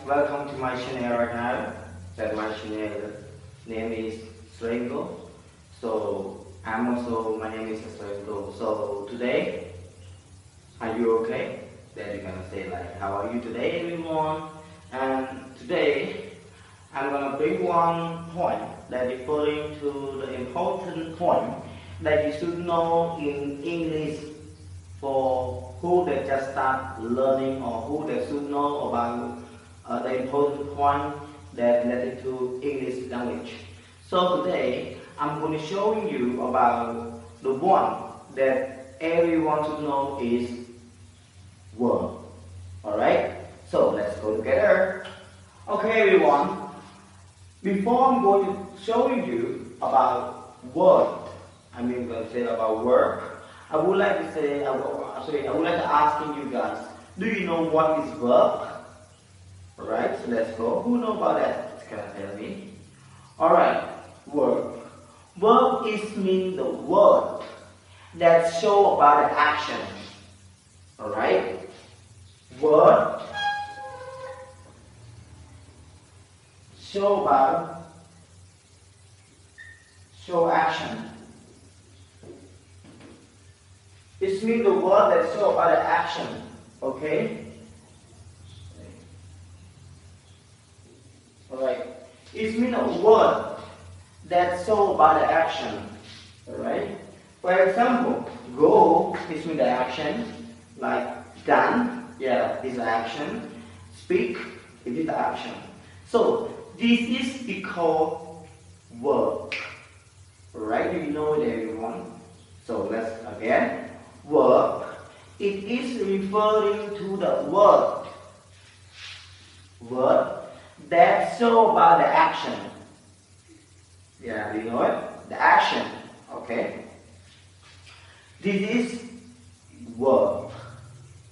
welcome to my channel right now. That my channel name is Sringo. So my name is Sringo. So today, are you okay? Then you're gonna say like, how are you today, everyone? And today, I'm gonna bring one point that referring to the important point that you should know in English for who they just start learning or who they should know about the important point that related to English language. So today I'm going to show you about the one that everyone should know is verb. Alright, so let's go together. Okay everyone, before I'm going to show you about word, I'm going to say about verb, I would like to say, I would like to ask you guys, do you know what is verb? Alright, so let's go. Who know about that? Can I tell me? Alright, verb. Verb is mean the word that show about the action. Alright? Word show action. It means the word that show about the action. Okay? Alright. It means a word that show about the action. Alright? For example, go is mean the action. Like done, yeah, is the action. Speak, it is the action. So this is because verb. Alright, do you know it everyone? So let's again. Verb, it is referring to the word that show about the action. Yeah, do you know it? The action. Okay. This is verb.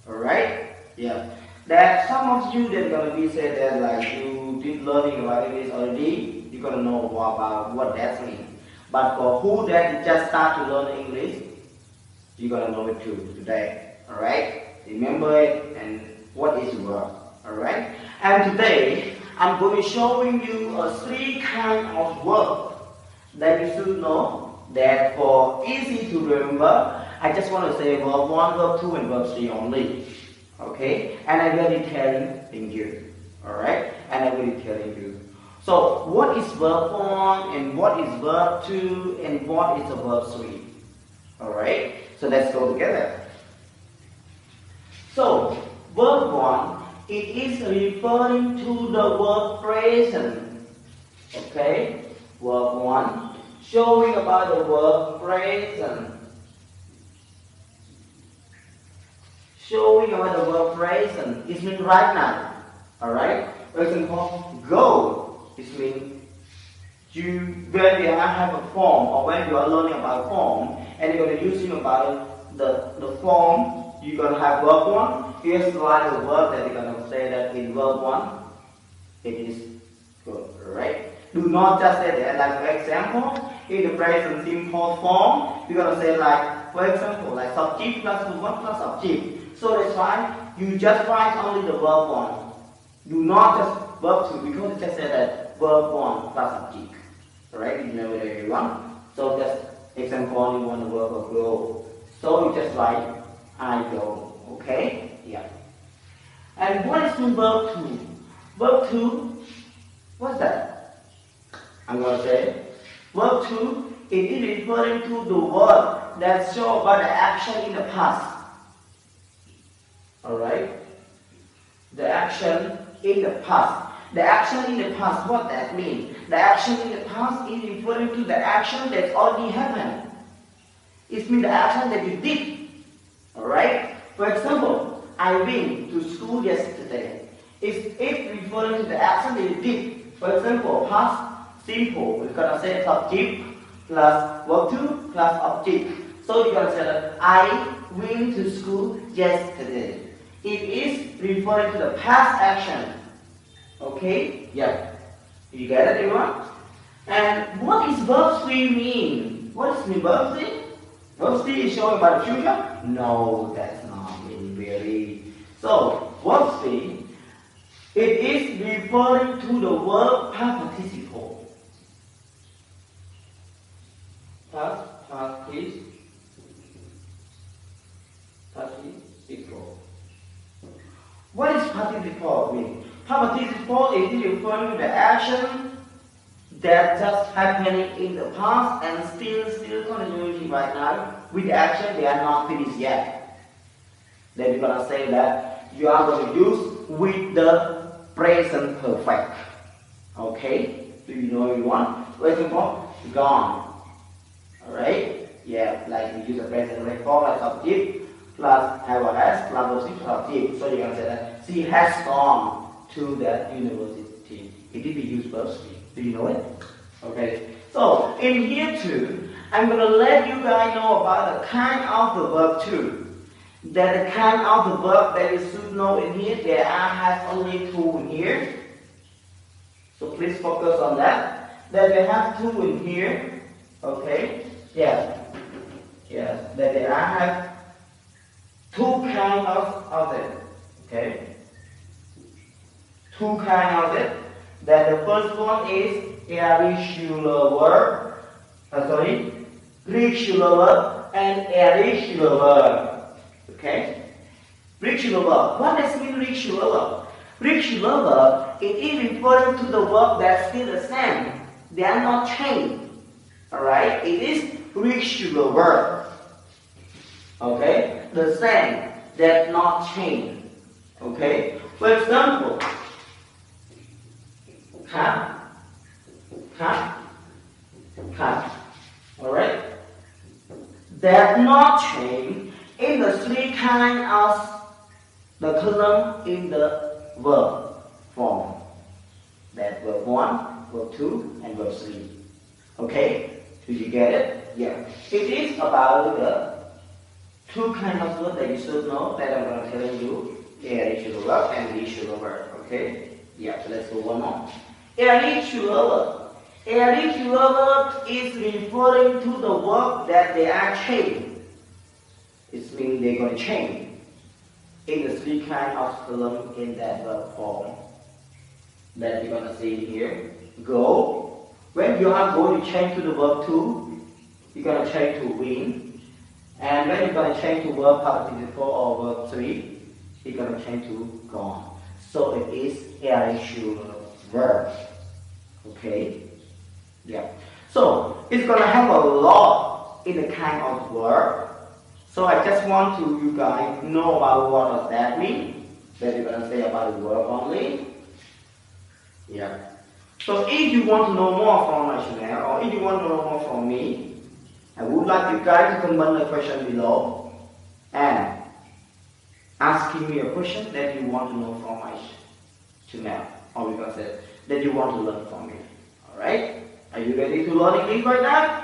Alright? Yeah. That some of you that gonna be said that like you did learning about English already, you're gonna know about what that means. But for who that just start to learn English, you're gonna know it too today. Alright? Remember it and what is verb. Alright? And today I'm going to showing you three kind of verb that you should know that for easy to remember. I just want to say verb 1, verb 2 and verb 3 only. Okay? And I will be telling you. Alright? And I will be telling you. So what is verb 1 and what is verb 2 and what is a verb 3? Alright? So let's go together. So verb 1, it is referring to the verb present. Okay? Verb 1, showing about the verb present. Showing about the verb present, it means right now. Alright? For example, go, it means when you have a form or when you are learning about form and you're going to using about the form, you're going to have verb 1. Here's like the verb that you're going to say that in verb 1, it is good, right? Do not just say that. Like for example, in the present simple form, you're going to say like, for example, like subject plus verb plus subject. So that's why you just write only the verb 1. Do not just verb 2 because it just said that verb 1 plus subject. Alright, you know it everyone. So just example only one verb of go. So you just write I go. Okay? Yeah. And what is in verb 2? Verb 2, what's that? I'm going to say verb 2, it is referring to the word that show about the action in the past. Alright? The action in the past. The action in the past, what that means? The action in the past is referring to the action that's already happened. It means the action that you did. Alright? For example, I went to school yesterday. It's referring to the action that you did. For example, past simple, we're gonna say subject plus verb 2 plus object. So you're gonna say that I went to school yesterday. It is referring to the past action. Okay? Yeah. You get it, everyone? And what is verb 3 mean? What does mean verb 3? Verb 3 is showing about the future? No, that's not really. So, verb 3 It is referring to the verb past participle. Past participle. What is participle mean? Past participle is referring to the action that just happening in the past and still continuing right now with action they are not finished yet. Then you're gonna say that you are going to use with the present perfect. Okay? Do you know what you want? For example, gone. Alright? Yeah, like we use the present perfect form like subject plus have or has plus object plus object. So you can say that she has gone to that university. It did be used firstly. Do you know it? Okay. So in here too, I'm gonna let you guys know about the kind of the verb too. That the kind of the verb that you should know in here, there I have only two in here. So please focus on that. That they have two in here. Okay? Yes. Yes. That there I have two kind of it. Okay? Two kind of it. That the first one is irregular verb. Regular verb and irregular verb. Okay? Regular verb. What does mean regular verb? Regular verb, it is referring to the verb that's still the same. They are not changed. Alright? It is regular verb. Okay? The same. That not changed. Okay? For example, cut. Alright? That not change in the three kind of the column in the verb form. That verb 1, verb 2, and verb 3. Okay? Did you get it? Yeah. It is about the two kind of words that you should know that I'm going to tell you. Irregular verb and regular verb. Okay? Yeah, so let's go one more. Irregular verb. Irregular verb is referring to the verb that they are changed. It means they're going to change in the three kind of column in that verb form. That you're going to see here. Go. When you are going to change to the verb to, you're going to change to win. And when you're going to change to verb participle or verb 3, you're going to change to gone. So it is irregular verb. Okay? Yeah. So it's going to have a lot in the kind of verb. So I just want to you guys know about what does that mean. That you're going to say about the verb only. Yeah. So if you want to know more from my channel or if you want to know more from me, I would like you guys to comment the question below and asking me a question that you want to know from my channel, or we can say that you want to learn from me. Alright? Are you ready to learn English right now?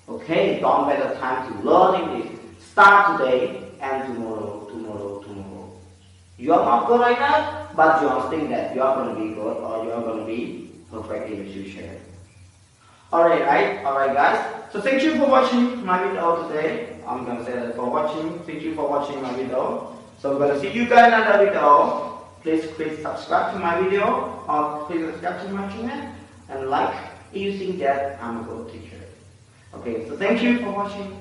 Okay, don't waste the time to learn English. Start today and tomorrow. You are not good right now, but you are thinking that you are going to be good or you are going to be perfect in the future. Alright guys. So thank you for watching my video today. I'm going to say that for watching. Thank you for watching my video. So I'm going to see you guys in another video. Please subscribe to my video or please subscribe to my channel and like if you think that I'm a good teacher. Okay, so thank you for watching.